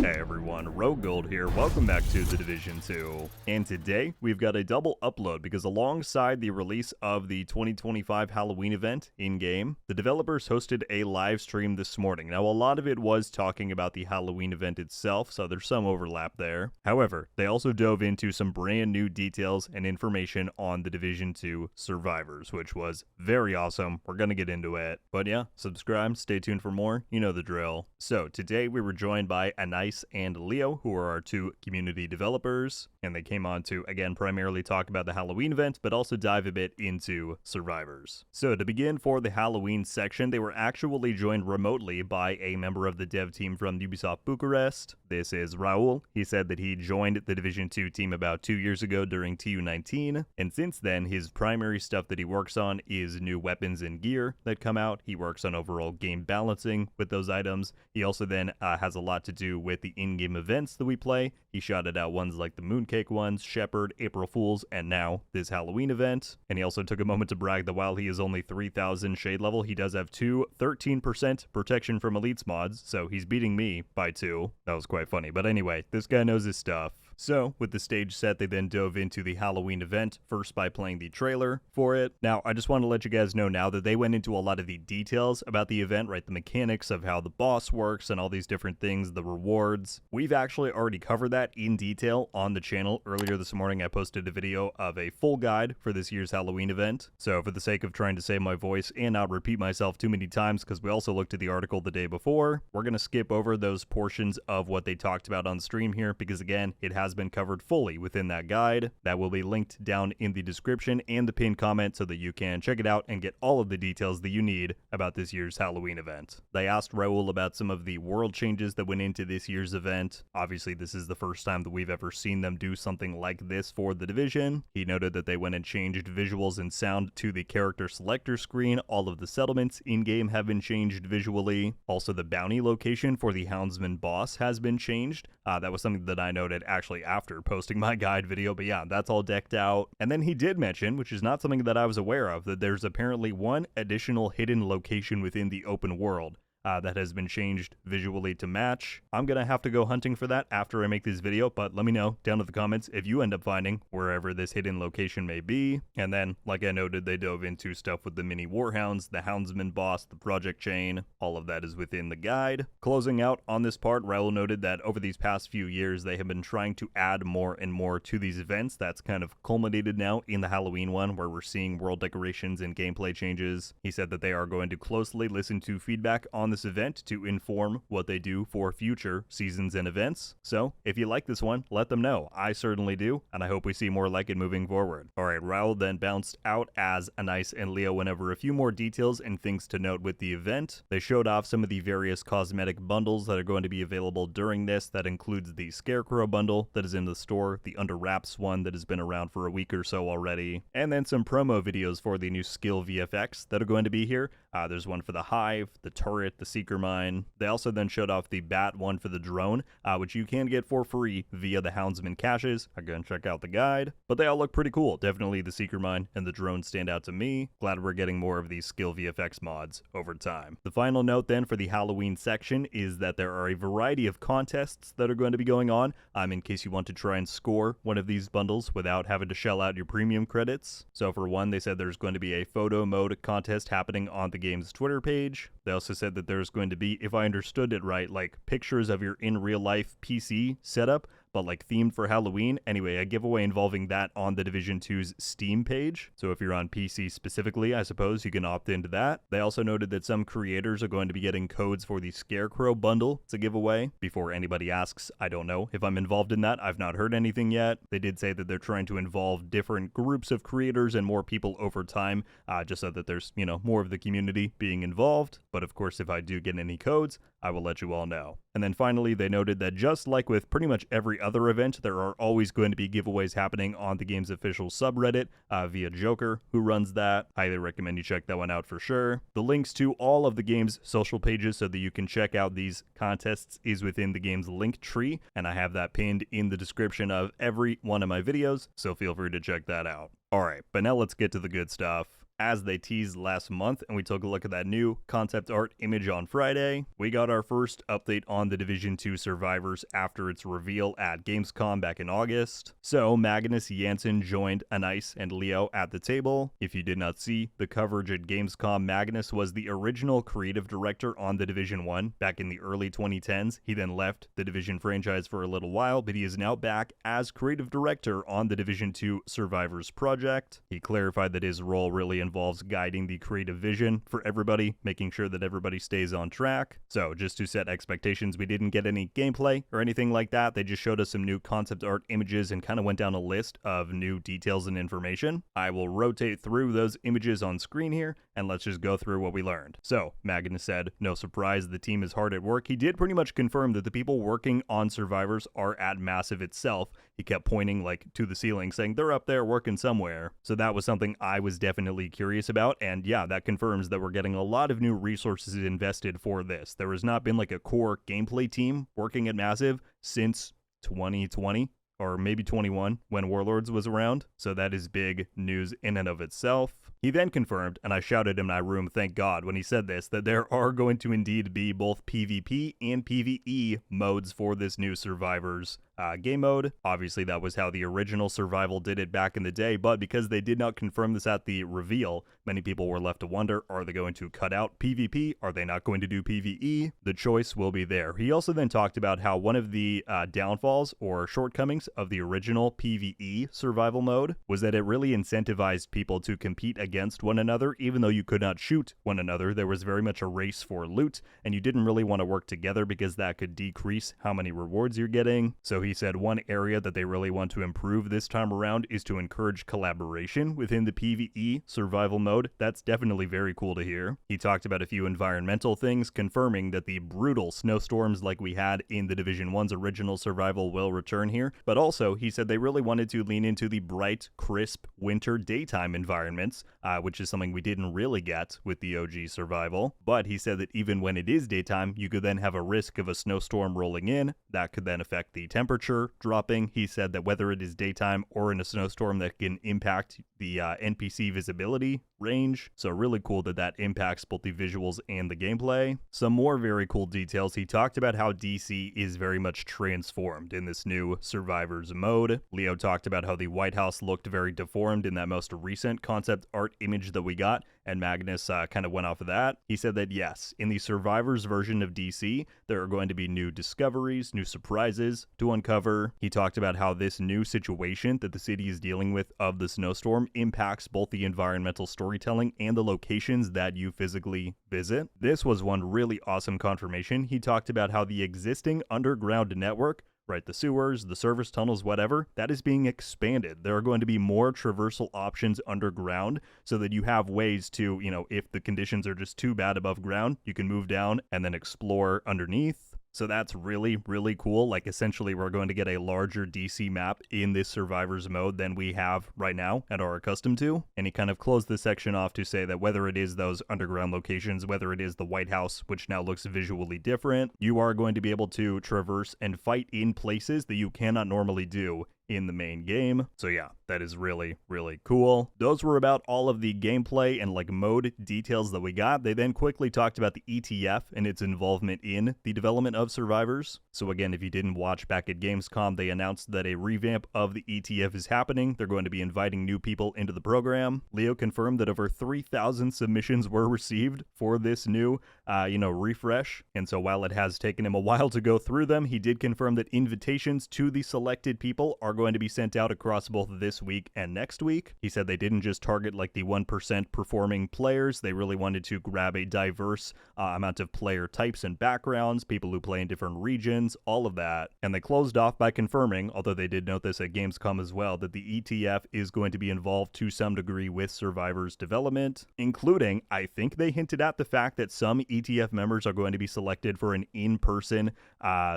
Hey everyone, RogueGold here, welcome back to The Division 2, and today we've got a double upload because alongside the release of the 2025 Halloween event in-game, the developers hosted a live stream this morning. Now a lot of it was talking about the Halloween event itself, so there's some overlap there. However, they also dove into some brand new details and information on The Division 2 Survivors, which was very awesome. We're gonna get into it. But yeah, subscribe, stay tuned for more, you know the drill. So today we were joined by Nice and Leo, who are our two community developers, and they came on to, again, primarily talk about the Halloween event, but also dive a bit into Survivors. So to begin, for the Halloween section, they were actually joined remotely by a member of the dev team from Ubisoft Bucharest. This is Raul. He said that he joined the Division 2 team about 2 years ago during TU19, and since then, his primary stuff that he works on is new weapons and gear that come out. He works on overall game balancing with those items. He also then has a lot to do with the in-game events that we play. He shouted out ones like the Mooncake ones, Shepherd, April Fools, and now this Halloween event. And he also took a moment to brag that while he is only 3000 shade level, he does have two 13% protection from elites mods, so he's beating me by 2. That was quite funny. But anyway, this guy knows his stuff. So, with the stage set, they then dove into the Halloween event, first by playing the trailer for it. Now, I just want to let you guys know now that they went into a lot of the details about the event, right? The mechanics of how the boss works and all these different things, the rewards. We've actually already covered that in detail on the channel. Earlier this morning, I posted a video of a full guide for this year's Halloween event. So, for the sake of trying to save my voice and not repeat myself too many times, because we also looked at the article the day before, we're going to skip over those portions of what they talked about on stream here, because again, it has been covered fully within that guide. That will be linked down in the description and the pinned comment so that you can check it out and get all of the details that you need about this year's Halloween event. They asked Raul about some of the world changes that went into this year's event. Obviously, this is the first time that we've ever seen them do something like this for the Division. He noted that they went and changed visuals and sound to the character selector screen. All of the settlements in-game have been changed visually. Also, the bounty location for the Houndsman boss has been changed. That was something that I noted actually after posting my guide video, but yeah, that's all decked out. And then he did mention, which is not something that I was aware of, that there's apparently one additional hidden location within the open world that has been changed visually to match. I'm gonna have to go hunting for that after I make this video, but let me know down in the comments if you end up finding wherever this hidden location may be. And then, like I noted, they dove into stuff with the mini warhounds, the houndsman boss, the project chain. All of that is within the guide. Closing out on this part, Raul noted that over these past few years, they have been trying to add more and more to these events. That's kind of culminated now in the Halloween one, where we're seeing world decorations and gameplay changes. He said that they are going to closely listen to feedback on this event to inform what they do for future seasons and events. So, if you like this one, let them know. I certainly do, and I hope we see more like it moving forward. Alright, Raul then bounced out as Nice and Leo went over a few more details and things to note with the event. They showed off some of the various cosmetic bundles that are going to be available during this. That includes the Scarecrow bundle that is in the store, the Under Wraps one that has been around for a week or so already, and then some promo videos for the new skill VFX that are going to be here. There's one for the Hive, the Turret, the Seeker Mine. They also then showed off the Bat one for the drone, which you can get for free via the Houndsman caches. Again, check out the guide. But they all look pretty cool. Definitely the Seeker Mine and the drone stand out to me. Glad we're getting more of these skill VFX mods over time. The final note then for the Halloween section is that there are a variety of contests that are going to be going on, in case you want to try and score one of these bundles without having to shell out your premium credits. So for one, they said there's going to be a photo mode contest happening on the game's Twitter page. They also said that there's going to be, if I understood it right, like pictures of your in real life PC setup, but like themed for Halloween. Anyway, a giveaway involving that on the Division 2's Steam page. So if you're on PC specifically, I suppose you can opt into that. They also noted that some creators are going to be getting codes for the Scarecrow bundle. It's a giveaway. Before anybody asks, I don't know if I'm involved in that. I've not heard anything yet. They did say that they're trying to involve different groups of creators and more people over time, just so that there's, more of the community being involved. But of course, if I do get any codes, I will let you all know. And then finally, they noted that just like with pretty much every other event, there are always going to be giveaways happening on the game's official subreddit via Joker, who runs that. Highly recommend you check that one out for sure. The links to all of the game's social pages so that you can check out these contests is within the game's link tree, and I have that pinned in the description of every one of my videos, so feel free to check that out. Alright, but now let's get to the good stuff. as they teased last month, and we took a look at that new concept art image on Friday. We got our first update on the Division 2 Survivors after its reveal at Gamescom back in August. So Magnus Jansen joined Anais and Leo at the table. If you did not see the coverage at Gamescom, Magnus was the original creative director on the Division 1 back in the early 2010s. He then left the Division franchise for a little while, but he is now back as creative director on the Division 2 Survivors project. He clarified that his role really involves guiding the creative vision for everybody, making sure that everybody stays on track. So just to set expectations, we didn't get any gameplay or anything like that. They just showed us some new concept art images and kind of went down a list of new details and information. I will rotate through those images on screen here, and let's just go through what we learned. So Magnus said, no surprise, the team is hard at work. He did pretty much confirm that the people working on Survivors are at Massive itself. He kept pointing to the ceiling saying they're up there working somewhere. So that was something I was definitely curious about, and yeah, that confirms that we're getting a lot of new resources invested for this. There has not been a core gameplay team working at Massive since 2020. Or maybe 21 when Warlords was around, so that is big news in and of itself. He then confirmed, and I shouted in my room, thank God, when he said this, that there are going to indeed be both PvP and PvE modes for this new Survivors game mode. Obviously, that was how the original Survival did it back in the day, but because they did not confirm this at the reveal, many people were left to wonder, are they going to cut out PvP? Are they not going to do PvE? The choice will be there. He also then talked about how one of the downfalls or shortcomings of the original PvE survival mode was that it really incentivized people to compete against one another. Even though you could not shoot one another, there was very much a race for loot, and you didn't really want to work together because that could decrease how many rewards you're getting. So he said one area that they really want to improve this time around is to encourage collaboration within the PvE survival mode. That's definitely very cool to hear. He talked about a few environmental things, confirming that the brutal snowstorms like we had in the Division 1's original survival will return here, but also he said they really wanted to lean into the bright, crisp winter daytime environments, which is something we didn't really get with the OG survival. But he said that even when it is daytime, you could then have a risk of a snowstorm rolling in. That could then affect the temperature dropping. He said that whether it is daytime or in a snowstorm, that can impact the NPC visibility range. So really cool that that impacts both the visuals and the gameplay. Some more very cool details. He talked about how DC is very much transformed in this new Survivors mode. Leo talked about how the White House looked very deformed in that most recent concept art image that we got, and Magnus kind of went off of that. He said that yes, in the Survivors version of DC, there are going to be new discoveries, new surprises to uncover. He talked about how this new situation that the city is dealing with of the snowstorm impacts both the environmental storytelling and the locations that you physically visit. This was one really awesome confirmation. He talked about how the existing underground network, right, the sewers, the service tunnels, whatever, that is being expanded. There are going to be more traversal options underground so that you have ways to, if the conditions are just too bad above ground, you can move down and then explore underneath. So that's really, really cool. Essentially, we're going to get a larger DC map in this Survivors mode than we have right now and are accustomed to. And he kind of closed this section off to say that whether it is those underground locations, whether it is the White House, which now looks visually different, you are going to be able to traverse and fight in places that you cannot normally do in the main game. So yeah, that is really, really cool. Those were about all of the gameplay and mode details that we got. They then quickly talked about the ETF and its involvement in the development of Survivors. So again, if you didn't watch back at Gamescom, they announced that a revamp of the ETF is happening. They're going to be inviting new people into the program. Leo confirmed that over 3,000 submissions were received for this new refresh. And so while it has taken him a while to go through them, he did confirm that invitations to the selected people are going to be sent out across both this week and next week. He said they didn't just target the 1% performing players. They really wanted to grab a diverse amount of player types and backgrounds, people who play in different regions, all of that. And they closed off by confirming, although they did note this at Gamescom as well, that the ETF is going to be involved to some degree with Survivors development, including, I think they hinted at the fact that some ETF members are going to be selected for an in-person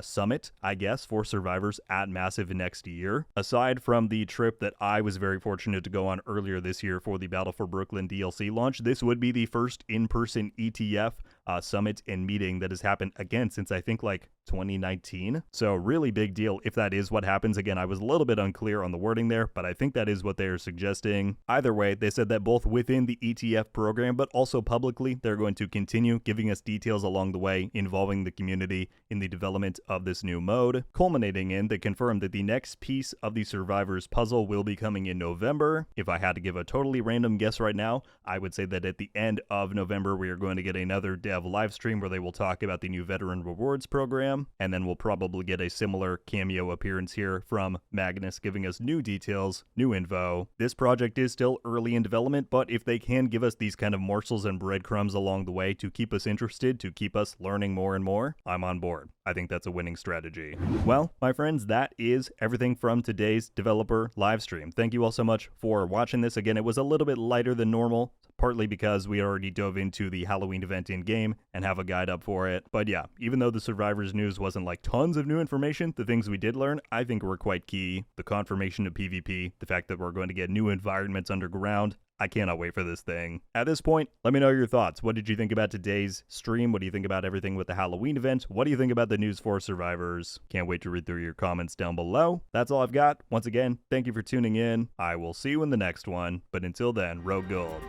summit, I guess, for Survivors at Massive next year. Aside from the trip that I was very fortunate to go on earlier this year for the Battle for Brooklyn DLC launch, this would be the first in-person ETF summit and meeting that has happened again since I think 2019. So really big deal if that is what happens. Again, I was a little bit unclear on the wording there, but I think that is what they are suggesting. Either way, they said that both within the ETF program, but also publicly, they're going to continue giving us details along the way involving the community in the development of this new mode, culminating in they confirmed that the next piece of the Survivors puzzle will be coming in November. If I had to give a totally random guess right now, I would say that at the end of November, we are going to get another dev live stream where they will talk about the new veteran rewards program, and then we'll probably get a similar cameo appearance here from Magnus giving us new details, new info. This project is still early in development, but if they can give us these kind of morsels and breadcrumbs along the way to keep us interested, to keep us learning more and more, I'm on board. I think that's a winning strategy. Well, my friends, that is everything from today's developer live stream. Thank you all so much for watching this. Again, it was a little bit lighter than normal, partly because we already dove into the Halloween event in-game and have a guide up for it. But yeah, even though the Survivors news wasn't like tons of new information, the things we did learn, I think were quite key. The confirmation of PvP, the fact that we're going to get new environments underground, I cannot wait for this thing. At this point, let me know your thoughts. What did you think about today's stream? What do you think about everything with the Halloween event? What do you think about the news for Survivors? Can't wait to read through your comments down below. That's all I've got. Once again, thank you for tuning in. I will see you in the next one. But until then, RogueGold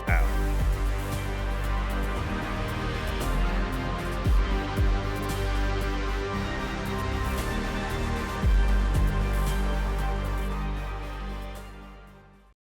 out.